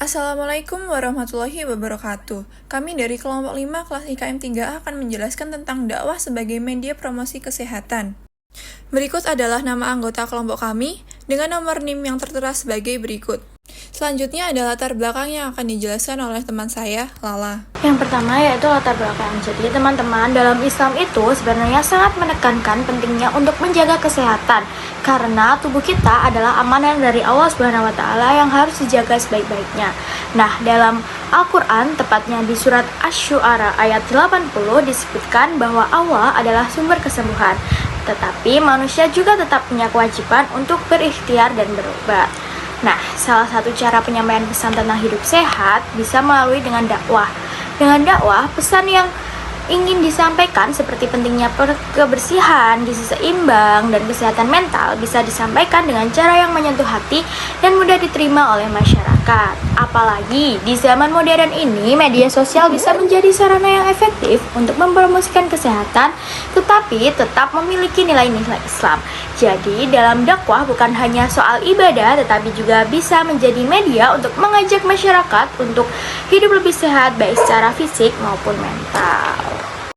Assalamualaikum warahmatullahi wabarakatuh. Kami dari kelompok 5 kelas IKM 3A akan menjelaskan tentang dakwah sebagai media promosi kesehatan. Berikut adalah nama anggota kelompok kami dengan nomor NIM yang tertera sebagai berikut. Selanjutnya ada latar belakang yang akan dijelaskan oleh teman saya, Lala. Yang pertama yaitu latar belakang. Jadi teman-teman, dalam Islam itu sebenarnya sangat menekankan pentingnya untuk menjaga kesehatan karena tubuh kita adalah amanah dari Allah Subhanahu wa taala yang harus dijaga sebaik-baiknya. Nah, dalam Al-Qur'an tepatnya di surat Asy-Syu'ara ayat 80 disebutkan bahwa Allah adalah sumber kesembuhan. Tetapi manusia juga tetap punya kewajiban untuk berikhtiar dan berobat. Nah, salah satu cara penyampaian pesan tentang hidup sehat bisa melalui dengan dakwah. Dengan dakwah, pesan yang ingin disampaikan seperti pentingnya kebersihan, gizi seimbang, dan kesehatan mental bisa disampaikan dengan cara yang menyentuh hati dan mudah diterima oleh masyarakat. Apalagi di zaman modern ini, media sosial bisa menjadi sarana yang efektif untuk mempromosikan kesehatan, tetapi tetap memiliki nilai-nilai Islam. Jadi, dalam dakwah bukan hanya soal ibadah, tetapi juga bisa menjadi media untuk mengajak masyarakat untuk hidup lebih sehat, baik secara fisik maupun mental.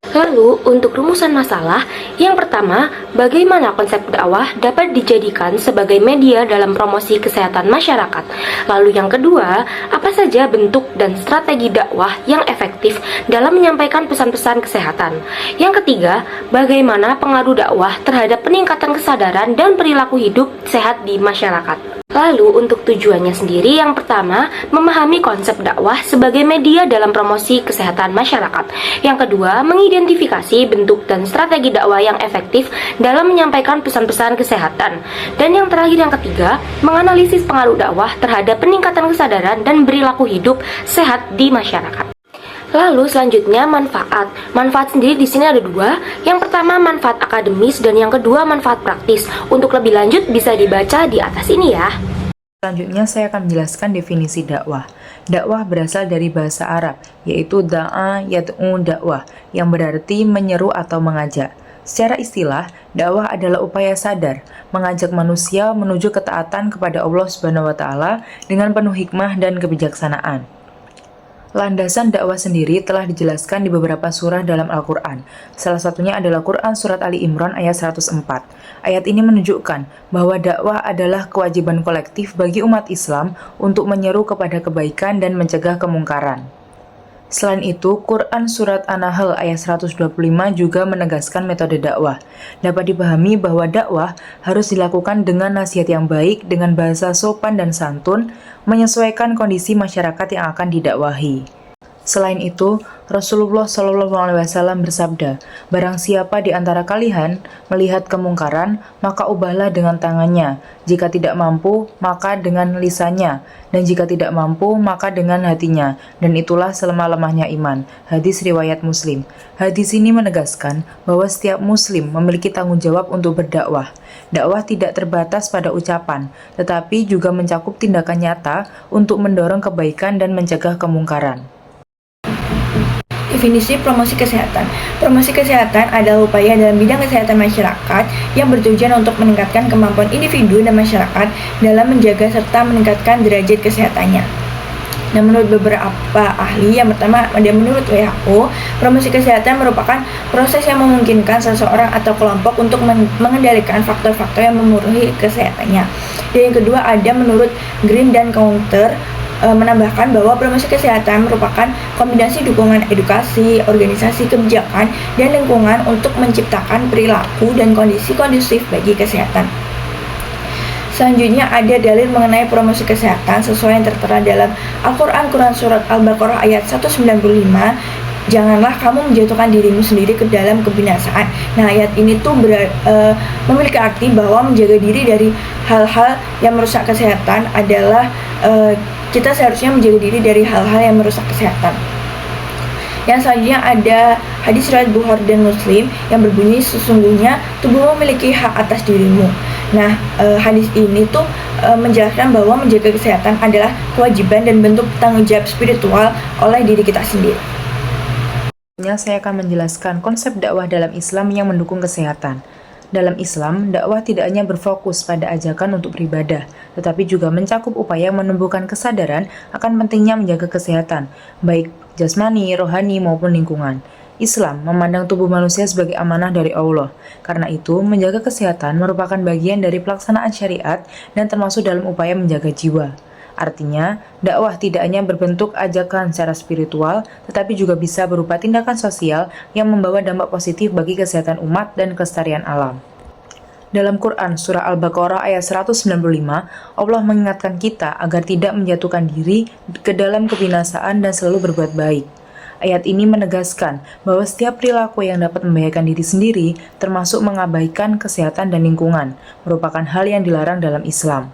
Lalu, untuk rumusan masalah, yang pertama, bagaimana konsep dakwah dapat dijadikan sebagai media dalam promosi kesehatan masyarakat? Lalu yang kedua, apa saja bentuk dan strategi dakwah yang efektif dalam menyampaikan pesan-pesan kesehatan? Yang ketiga, bagaimana pengaruh dakwah terhadap peningkatan kesadaran dan perilaku hidup sehat di masyarakat? Lalu untuk tujuannya sendiri, yang pertama, memahami konsep dakwah sebagai media dalam promosi kesehatan masyarakat. Yang kedua, mengidentifikasi bentuk dan strategi dakwah yang efektif dalam menyampaikan pesan-pesan kesehatan. Dan yang terakhir, yang ketiga, menganalisis pengaruh dakwah terhadap peningkatan kesadaran dan perilaku hidup sehat di masyarakat. Lalu selanjutnya manfaat. Manfaat sendiri di sini ada dua. Yang pertama manfaat akademis dan yang kedua manfaat praktis. Untuk lebih lanjut bisa dibaca di atas ini ya. Selanjutnya saya akan menjelaskan definisi dakwah. Dakwah berasal dari bahasa Arab, yaitu da'a yad'u dakwah, yang berarti menyeru atau mengajak. Secara istilah, dakwah adalah upaya sadar, mengajak manusia menuju ketaatan kepada Allah Subhanahu wa taala dengan penuh hikmah dan kebijaksanaan. Landasan dakwah sendiri telah dijelaskan di beberapa surah dalam Al-Quran. Salah satunya adalah Quran Surat Ali Imran ayat 104. Ayat ini menunjukkan bahwa dakwah adalah kewajiban kolektif bagi umat Islam untuk menyeru kepada kebaikan dan mencegah kemungkaran. Selain itu, Quran Surat An-Nahl ayat 125 juga menegaskan metode dakwah. Dapat dipahami bahwa dakwah harus dilakukan dengan nasihat yang baik, dengan bahasa sopan dan santun, menyesuaikan kondisi masyarakat yang akan didakwahi. Selain itu, Rasulullah SAW bersabda, "Barang siapa di antara kalian melihat kemungkaran, maka ubahlah dengan tangannya. Jika tidak mampu, maka dengan lisannya. Dan jika tidak mampu, maka dengan hatinya. Dan itulah selemah-lemahnya iman." Hadis riwayat Muslim. Hadis ini menegaskan bahwa setiap Muslim memiliki tanggung jawab untuk berdakwah. Dakwah tidak terbatas pada ucapan, tetapi juga mencakup tindakan nyata untuk mendorong kebaikan dan mencegah kemungkaran. Definisi promosi kesehatan. Promosi kesehatan adalah upaya dalam bidang kesehatan masyarakat yang bertujuan untuk meningkatkan kemampuan individu dan masyarakat dalam menjaga serta meningkatkan derajat kesehatannya. Nah, menurut beberapa ahli, yang pertama, menurut WHO, promosi kesehatan merupakan proses yang memungkinkan seseorang atau kelompok untuk mengendalikan faktor-faktor yang memengaruhi kesehatannya. Dan yang kedua ada menurut Green dan Counter, menambahkan bahwa promosi kesehatan merupakan kombinasi dukungan edukasi, organisasi kebijakan, dan lingkungan untuk menciptakan perilaku dan kondisi kondusif bagi kesehatan. Selanjutnya ada dalil mengenai promosi kesehatan sesuai yang tertera dalam Al-Quran, Quran Surat Al-Baqarah ayat 195. Janganlah kamu menjatuhkan dirimu sendiri ke dalam kebinasaan. Nah, ayat ini tuh memiliki arti bahwa menjaga diri dari hal-hal yang merusak kesehatan adalah kita seharusnya menjaga diri dari hal-hal yang merusak kesehatan. Yang selanjutnya ada hadis riwayat Bukhari dan Muslim yang berbunyi, "Sesungguhnya tubuhmu memiliki hak atas dirimu." Nah, hadis ini tuh menjelaskan bahwa menjaga kesehatan adalah kewajiban dan bentuk tanggung jawab spiritual oleh diri kita sendiri. Saya akan menjelaskan konsep dakwah dalam Islam yang mendukung kesehatan. Dalam Islam, dakwah tidak hanya berfokus pada ajakan untuk beribadah, tetapi juga mencakup upaya menumbuhkan kesadaran akan pentingnya menjaga kesehatan, baik jasmani, rohani, maupun lingkungan. Islam memandang tubuh manusia sebagai amanah dari Allah. Karena itu, menjaga kesehatan merupakan bagian dari pelaksanaan syariat dan termasuk dalam upaya menjaga jiwa. Artinya, dakwah tidak hanya berbentuk ajakan secara spiritual, tetapi juga bisa berupa tindakan sosial yang membawa dampak positif bagi kesehatan umat dan kelestarian alam. Dalam Quran Surah Al-Baqarah ayat 195, Allah mengingatkan kita agar tidak menjatuhkan diri ke dalam kebinasaan dan selalu berbuat baik. Ayat ini menegaskan bahwa setiap perilaku yang dapat membahayakan diri sendiri, termasuk mengabaikan kesehatan dan lingkungan, merupakan hal yang dilarang dalam Islam.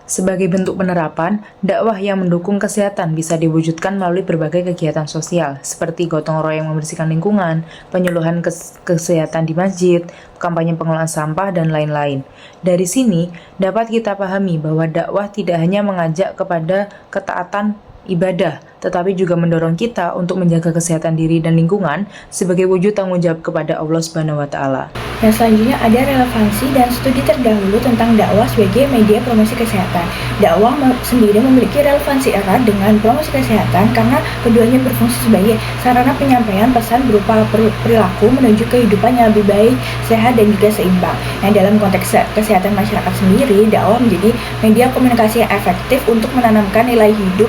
Sebagai bentuk penerapan, dakwah yang mendukung kesehatan bisa diwujudkan melalui berbagai kegiatan sosial, seperti gotong royong membersihkan lingkungan, penyuluhan kesehatan di masjid, kampanye pengelolaan sampah, dan lain-lain. Dari sini, dapat kita pahami bahwa dakwah tidak hanya mengajak kepada ketaatan ibadah, tetapi juga mendorong kita untuk menjaga kesehatan diri dan lingkungan sebagai wujud tanggung jawab kepada Allah Subhanahu wa Ta'ala. Yang selanjutnya ada relevansi dan studi terdahulu tentang dakwah sebagai media promosi kesehatan. Dakwah sendiri memiliki relevansi erat dengan promosi kesehatan karena keduanya berfungsi sebagai sarana penyampaian pesan berupa perilaku menuju kehidupan yang lebih baik, sehat, dan juga seimbang. Nah, dalam konteks kesehatan masyarakat sendiri, dakwah menjadi media komunikasi yang efektif untuk menanamkan nilai hidup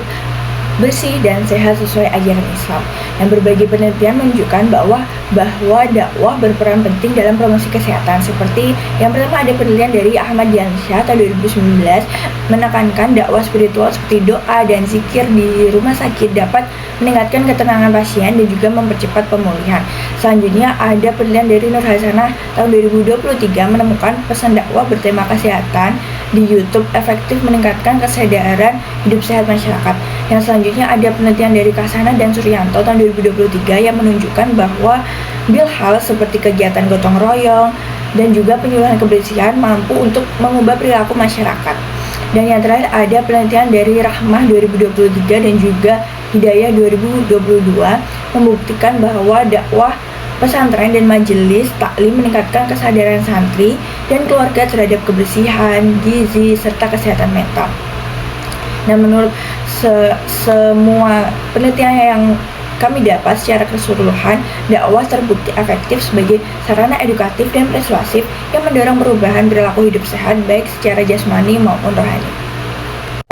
bersih dan sehat sesuai ajaran Islam. Dan berbagai penelitian menunjukkan bahwa dakwah berperan penting dalam promosi kesehatan. Seperti yang pertama ada penelitian dari Ahmad Diansyah tahun 2019 menekankan dakwah spiritual seperti doa dan zikir di rumah sakit dapat meningkatkan ketenangan pasien dan juga mempercepat pemulihan. Selanjutnya ada penelitian dari Nur Hasanah tahun 2023 menemukan pesan dakwah bertema kesehatan di YouTube efektif meningkatkan kesadaran hidup sehat masyarakat. Yang selanjutnya ada penelitian dari Kasana dan Suryanto tahun 2023 yang menunjukkan bahwa hal seperti kegiatan gotong royong dan juga penyuluhan kebersihan mampu untuk mengubah perilaku masyarakat. Dan yang terakhir ada penelitian dari Rahmah 2023 dan juga Hidayah 2022 membuktikan bahwa dakwah pesantren dan majelis taklim meningkatkan kesadaran santri dan keluarga terhadap kebersihan, gizi, serta kesehatan mental. Nah, menurut semua penelitian yang kami dapat secara keseluruhan, dakwah terbukti efektif sebagai sarana edukatif dan persuasif yang mendorong perubahan perilaku hidup sehat baik secara jasmani maupun rohani.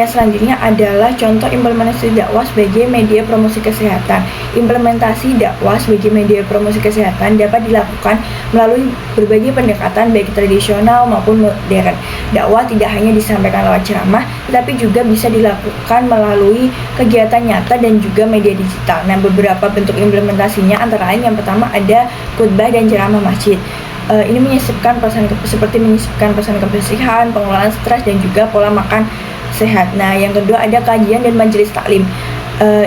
Yang selanjutnya adalah contoh implementasi dakwah sebagai media promosi kesehatan. Implementasi dakwah sebagai media promosi kesehatan dapat dilakukan melalui berbagai pendekatan baik tradisional maupun modern. Dakwah tidak hanya disampaikan lewat ceramah, tetapi juga bisa dilakukan melalui kegiatan nyata dan juga media digital. Nah, beberapa bentuk implementasinya antara lain yang pertama ada khutbah dan ceramah masjid. Ini menyisipkan seperti menyisipkan pesan kebersihan, pengelolaan stres, dan juga pola makan sehat. Nah, yang kedua ada kajian dan majelis taklim.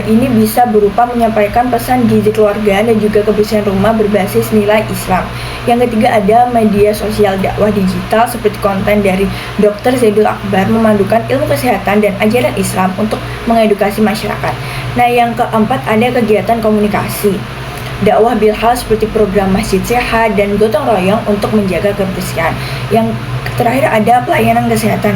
Ini bisa berupa menyampaikan pesan gizi keluarga dan juga kebersihan rumah berbasis nilai Islam. Yang ketiga ada media sosial dakwah digital seperti konten dari Dr. Zaidul Akbar memandukan ilmu kesehatan dan ajaran Islam untuk mengedukasi masyarakat. Nah, yang keempat ada kegiatan komunikasi. Dakwah bilhal seperti program masjid sehat dan gotong royong untuk menjaga kebersihan. Yang terakhir ada pelayanan kesehatan.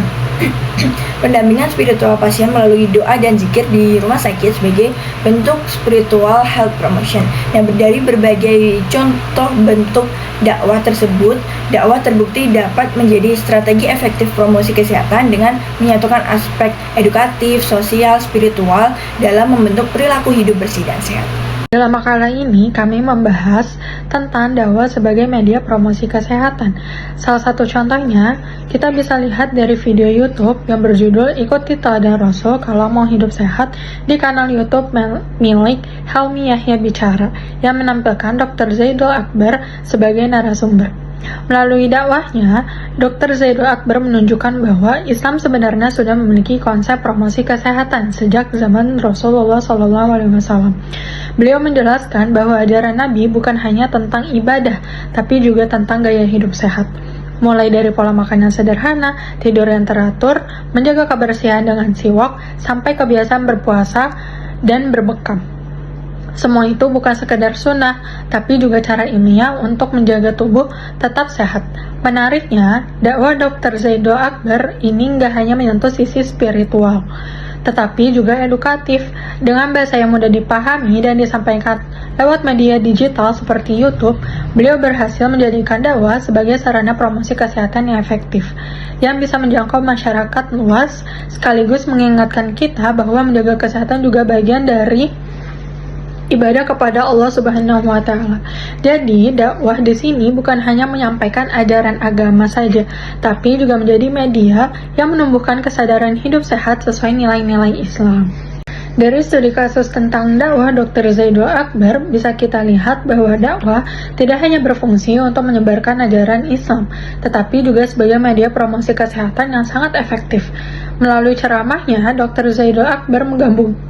Pendampingan spiritual pasien melalui doa dan zikir di rumah sakit sebagai bentuk spiritual health promotion. Nah, dari berbagai contoh bentuk dakwah tersebut, dakwah terbukti dapat menjadi strategi efektif promosi kesehatan dengan menyatukan aspek edukatif, sosial, spiritual dalam membentuk perilaku hidup bersih dan sehat. Dalam makalah ini, kami membahas tentang dakwah sebagai media promosi kesehatan. Salah satu contohnya, kita bisa lihat dari video YouTube yang berjudul Ikuti Teladan Rasul Kalau Mau Hidup Sehat di kanal YouTube milik Helmi Yahya Bicara yang menampilkan Dr. Zaidul Akbar sebagai narasumber. Melalui dakwahnya, Dr. Zaidul Akbar menunjukkan bahwa Islam sebenarnya sudah memiliki konsep promosi kesehatan sejak zaman Rasulullah SAW. Beliau menjelaskan bahwa ajaran Nabi bukan hanya tentang ibadah, tapi juga tentang gaya hidup sehat. Mulai dari pola makan yang sederhana, tidur yang teratur, menjaga kebersihan dengan siwak, sampai kebiasaan berpuasa dan berbekam. Semua itu bukan sekedar sunnah, tapi juga cara ilmiah untuk menjaga tubuh tetap sehat. Menariknya, dakwah Dr. Zaido Akbar ini nggak hanya menyentuh sisi spiritual, tetapi juga edukatif. Dengan bahasa yang mudah dipahami dan disampaikan lewat media digital seperti YouTube, beliau berhasil menjadikan dakwah sebagai sarana promosi kesehatan yang efektif, yang bisa menjangkau masyarakat luas, sekaligus mengingatkan kita bahwa menjaga kesehatan juga bagian dari ibadah kepada Allah Subhanahu wa Ta'ala. Jadi, dakwah di sini bukan hanya menyampaikan ajaran agama saja, tapi juga menjadi media yang menumbuhkan kesadaran hidup sehat sesuai nilai-nilai Islam. Dari studi kasus tentang dakwah Dr. Zaido Akbar, bisa kita lihat bahwa dakwah tidak hanya berfungsi untuk menyebarkan ajaran Islam, tetapi juga sebagai media promosi kesehatan yang sangat efektif. Melalui ceramahnya, Dr. Zaido Akbar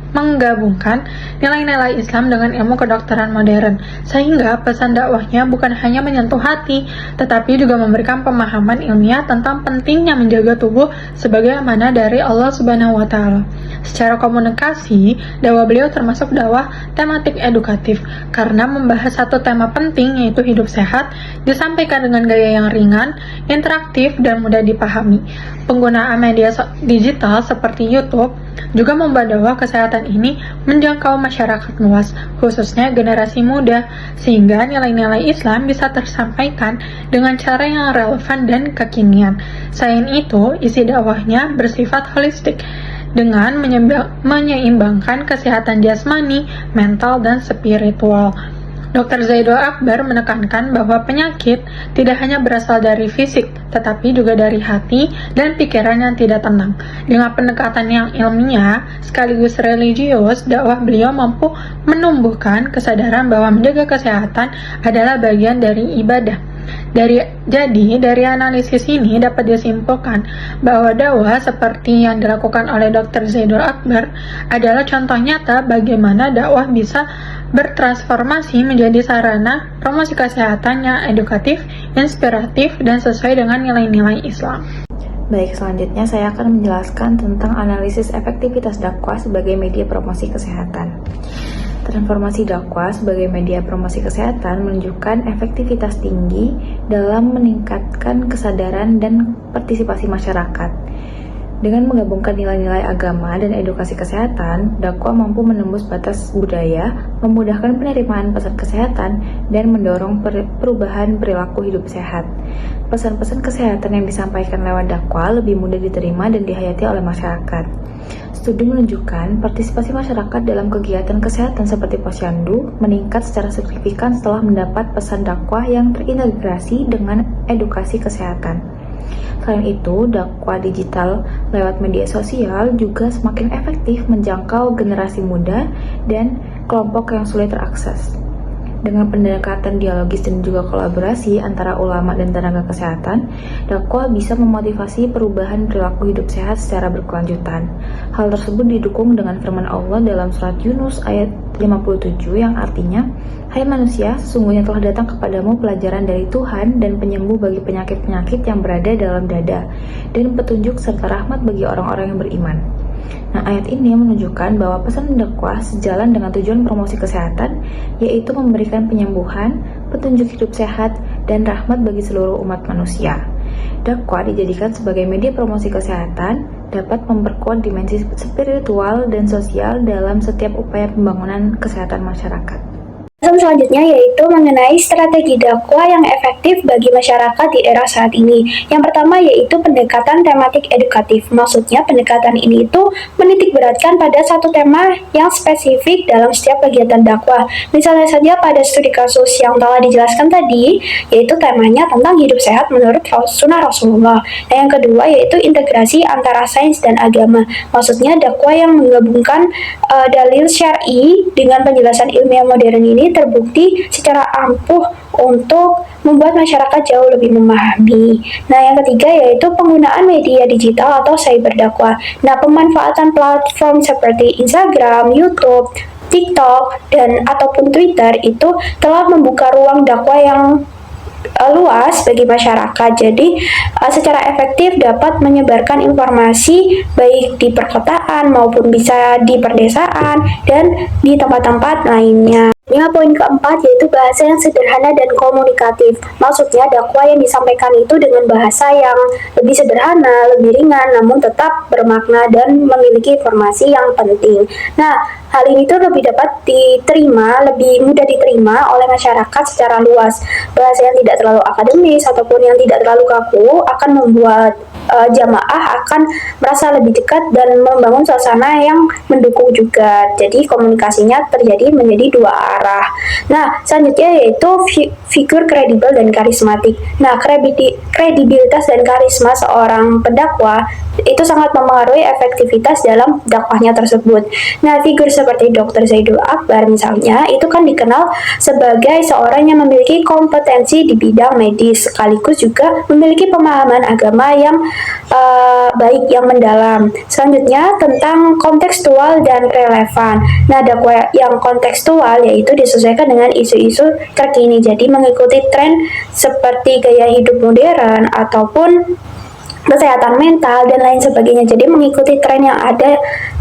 menggabungkan nilai-nilai Islam dengan ilmu kedokteran modern, sehingga pesan dakwahnya bukan hanya menyentuh hati, tetapi juga memberikan pemahaman ilmiah tentang pentingnya menjaga tubuh sebagai amanah dari Allah Subhanahu wa Ta'ala. Secara komunikasi, dakwah beliau termasuk dakwah tematik edukatif, karena membahas satu tema penting yaitu hidup sehat, disampaikan dengan gaya yang ringan, interaktif, dan mudah dipahami. Penggunaan media digital seperti YouTube juga membuat dakwah kesehatan ini menjangkau masyarakat luas, khususnya generasi muda, sehingga nilai-nilai Islam bisa tersampaikan dengan cara yang relevan dan kekinian. Selain itu, isi dakwahnya bersifat holistik, dengan menyeimbangkan kesehatan jasmani, mental, dan spiritual. Dr. Zaido Akbar menekankan bahwa penyakit tidak hanya berasal dari fisik, tetapi juga dari hati dan pikiran yang tidak tenang. Dengan pendekatan yang ilmiah sekaligus religius, dakwah beliau mampu menumbuhkan kesadaran bahwa menjaga kesehatan adalah bagian dari ibadah. Jadi, dari analisis ini dapat disimpulkan bahwa dakwah seperti yang dilakukan oleh Dr. Zaido Akbar adalah contoh nyata bagaimana dakwah bisa bertransformasi menjadi sarana promosi kesehatan yang edukatif, inspiratif, dan sesuai dengan nilai-nilai Islam. Baik, selanjutnya saya akan menjelaskan tentang analisis efektivitas dakwah sebagai media promosi kesehatan. Transformasi dakwah sebagai media promosi kesehatan menunjukkan efektivitas tinggi dalam meningkatkan kesadaran dan partisipasi masyarakat. Dengan menggabungkan nilai-nilai agama dan edukasi kesehatan, dakwah mampu menembus batas budaya, memudahkan penerimaan pesan kesehatan, dan mendorong perubahan perilaku hidup sehat. Pesan-pesan kesehatan yang disampaikan lewat dakwah lebih mudah diterima dan dihayati oleh masyarakat. Studi menunjukkan partisipasi masyarakat dalam kegiatan kesehatan seperti posyandu meningkat secara signifikan setelah mendapat pesan dakwah yang terintegrasi dengan edukasi kesehatan. Selain itu, dakwah digital lewat media sosial juga semakin efektif menjangkau generasi muda dan kelompok yang sulit terakses. Dengan pendekatan dialogis dan juga kolaborasi antara ulama dan tenaga kesehatan, dakwah bisa memotivasi perubahan perilaku hidup sehat secara berkelanjutan. Hal tersebut didukung dengan firman Allah dalam surat Yunus ayat 57 yang artinya, "Hai manusia, sesungguhnya telah datang kepadamu pelajaran dari Tuhan dan penyembuh bagi penyakit-penyakit yang berada dalam dada, dan petunjuk serta rahmat bagi orang-orang yang beriman." Nah, ayat ini menunjukkan bahwa pesan dakwah sejalan dengan tujuan promosi kesehatan, yaitu memberikan penyembuhan, petunjuk hidup sehat, dan rahmat bagi seluruh umat manusia. Dakwah dijadikan sebagai media promosi kesehatan, dapat memperkuat dimensi spiritual dan sosial dalam setiap upaya pembangunan kesehatan masyarakat. Selanjutnya yaitu mengenai strategi dakwah yang efektif bagi masyarakat di era saat ini. Yang pertama yaitu pendekatan tematik edukatif. Maksudnya pendekatan ini itu menitik beratkan pada satu tema yang spesifik dalam setiap kegiatan dakwah. Misalnya saja pada studi kasus yang telah dijelaskan tadi, yaitu temanya tentang hidup sehat menurut sunnah Rasulullah. Nah, yang kedua yaitu integrasi antara sains dan agama. Maksudnya dakwah yang menggabungkan dalil syar'i dengan penjelasan ilmiah modern ini terbukti secara ampuh untuk membuat masyarakat jauh lebih memahami. Nah, yang ketiga yaitu penggunaan media digital atau cyber dakwah. Nah, pemanfaatan platform seperti Instagram, YouTube, TikTok, dan ataupun Twitter itu telah membuka ruang dakwah yang luas bagi masyarakat. Jadi secara efektif dapat menyebarkan informasi baik di perkotaan perkotaan maupun bisa di perdesaan dan di tempat-tempat lainnya. Poin keempat yaitu bahasa yang sederhana dan komunikatif. Maksudnya dakwah yang disampaikan itu dengan bahasa yang lebih sederhana, lebih ringan, namun tetap bermakna dan memiliki informasi yang penting. Nah, hal ini tuh lebih dapat diterima, lebih mudah diterima oleh masyarakat secara luas. Bahasa yang tidak terlalu akademis ataupun yang tidak terlalu kaku akan membuat jamaah akan merasa lebih dekat dan membangun suasana yang mendukung juga. Jadi komunikasinya terjadi menjadi dua arah. Nah, selanjutnya yaitu figur kredibel dan karismatik. Nah, kredibilitas dan karisma seorang pendakwah itu sangat mempengaruhi efektivitas dalam dakwahnya tersebut. Nah, figur seperti Dr. Zaidul Akbar misalnya, itu kan dikenal sebagai seorang yang memiliki kompetensi di bidang medis, sekaligus juga memiliki pemahaman agama yang baik, yang mendalam. Selanjutnya, tentang kontekstual dan relevan. Nah, dakwah yang kontekstual yaitu disesuaikan dengan isu-isu terkini, jadi mengikuti tren seperti gaya hidup modern ataupun kesehatan mental dan lain sebagainya. Jadi mengikuti tren yang ada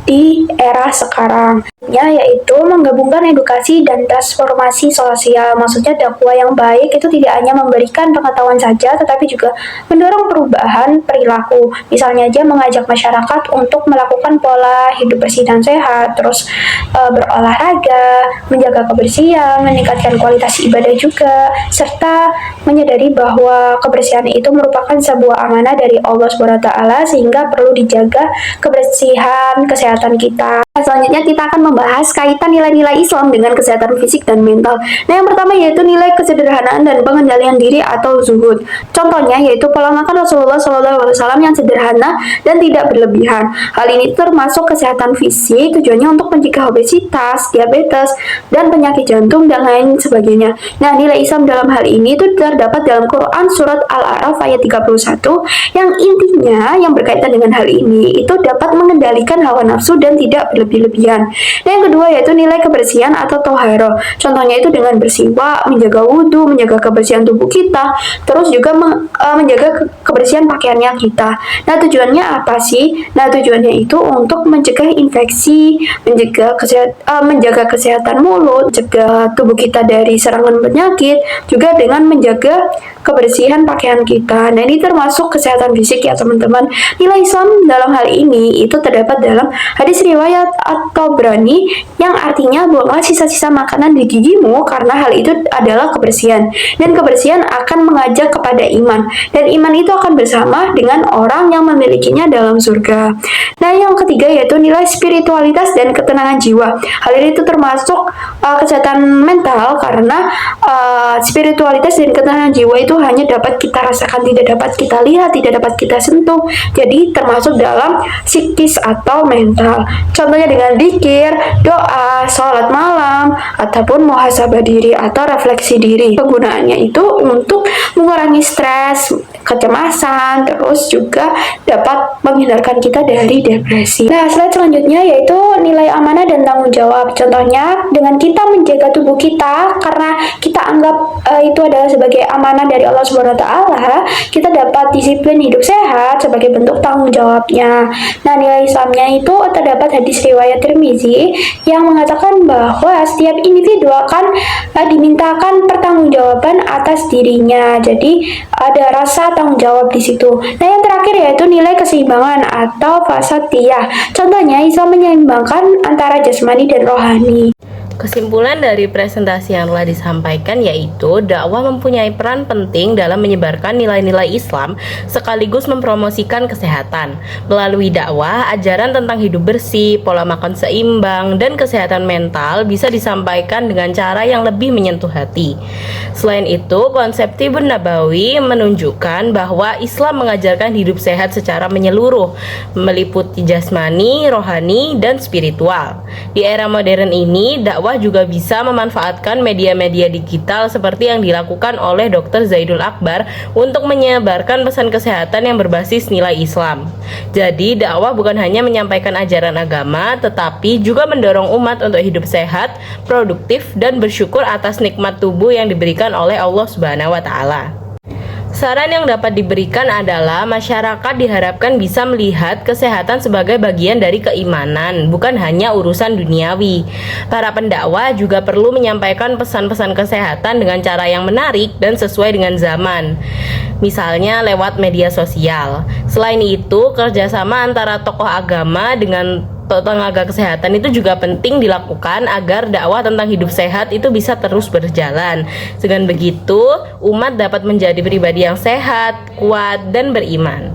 di era sekarang, yaitu menggabungkan edukasi dan transformasi sosial. Maksudnya dakwah yang baik itu tidak hanya memberikan pengetahuan saja, tetapi juga mendorong perubahan perilaku. Misalnya aja mengajak masyarakat untuk melakukan pola hidup bersih dan sehat, terus berolahraga, menjaga kebersihan, meningkatkan kualitas ibadah juga, serta menyadari bahwa kebersihan itu merupakan sebuah amanah dari Allah SWT, sehingga perlu dijaga kebersihan, kesehatan kita. Selanjutnya kita akan membahas kaitan nilai-nilai Islam dengan kesehatan fisik dan mental. Nah, yang pertama yaitu nilai kesederhanaan dan pengendalian diri atau zuhud. Contohnya yaitu pola makan Rasulullah SAW yang sederhana dan tidak berlebihan. Hal ini termasuk kesehatan fisik, tujuannya untuk mencegah obesitas, diabetes, dan penyakit jantung dan lain sebagainya. Nah, nilai Islam dalam hal ini itu terdapat dalam Quran surat Al-A'raf ayat 31 yang intinya yang berkaitan dengan hal ini itu dapat mengendalikan hawa nafsu dan tidak berlebih-lebihan. Nah, yang kedua yaitu nilai kebersihan atau toharo. Contohnya itu dengan bersiwak, menjaga wudhu, menjaga kebersihan tubuh kita, terus juga menjaga kebersihan pakaiannya kita. Nah, tujuannya apa sih? Nah, tujuannya itu untuk mencegah infeksi, menjaga kesehatan mulut, mencegah tubuh kita dari serangan penyakit, juga dengan menjaga kebersihan pakaian kita. Nah, ini termasuk kesehatan fisik ya teman-teman. Nilai Islam dalam hal ini itu terdapat dalam hadis riwayat At-Tabrani yang artinya buanglah sisa-sisa makanan di gigimu karena hal itu adalah kebersihan, dan kebersihan akan mengajak kepada iman, dan iman itu akan bersama dengan orang yang memilikinya dalam surga. Nah, yang ketiga yaitu nilai spiritualitas dan ketenangan jiwa. Hal ini itu termasuk kesehatan mental karena spiritualitas dan ketenangan jiwa itu hanya dapat kita rasakan, tidak dapat kita lihat, tidak dapat kita sentuh. Jadi termasuk dalam psikis atau mental. Contohnya dengan zikir, doa, sholat malam, ataupun muhasabah diri atau refleksi diri. Kegunaannya itu untuk mengurangi stres, kecemasan, terus juga dapat menghindarkan kita dari depresi. Nah, slide selanjutnya yaitu nilai amanah dan tanggung jawab. Contohnya dengan kita menjaga tubuh kita karena kita anggap itu adalah sebagai amanah dari Allah SWT, kita dapat disiplin hidup sehat sebagai bentuk tanggung jawabnya. Nah, nilai Islamnya itu terdapat hadis riwayat Tirmizi yang mengatakan bahwa setiap individu akan dimintakan pertanggungjawaban atas dirinya. Jadi ada rasa tanggung jawab di situ. Nah, yang terakhir yaitu nilai keseimbangan atau wasatiyah. Contohnya Islam menyeimbangkan antara jasmani dan rohani. Kesimpulan dari presentasi yang telah disampaikan yaitu dakwah mempunyai peran penting dalam menyebarkan nilai-nilai Islam sekaligus mempromosikan kesehatan. Melalui dakwah, ajaran tentang hidup bersih, pola makan seimbang, dan kesehatan mental bisa disampaikan dengan cara yang lebih menyentuh hati. Selain itu, konsep Tibun Nabawi menunjukkan bahwa Islam mengajarkan hidup sehat secara menyeluruh, meliputi jasmani, rohani, dan spiritual. Di era modern ini, dakwah juga bisa memanfaatkan media-media digital seperti yang dilakukan oleh Dr. Zaidul Akbar untuk menyebarkan pesan kesehatan yang berbasis nilai Islam. Jadi, dakwah bukan hanya menyampaikan ajaran agama, tetapi juga mendorong umat untuk hidup sehat, produktif, dan bersyukur atas nikmat tubuh yang diberikan oleh Allah Subhanahu wa Ta'ala. Saran yang dapat diberikan adalah masyarakat diharapkan bisa melihat kesehatan sebagai bagian dari keimanan, bukan hanya urusan duniawi. Para pendakwah juga perlu menyampaikan pesan-pesan kesehatan dengan cara yang menarik dan sesuai dengan zaman, misalnya lewat media sosial. Selain itu, kerjasama antara tokoh agama dengan tenaga kesehatan itu juga penting dilakukan agar dakwah tentang hidup sehat itu bisa terus berjalan. Dengan begitu, umat dapat menjadi pribadi yang sehat, kuat, dan beriman.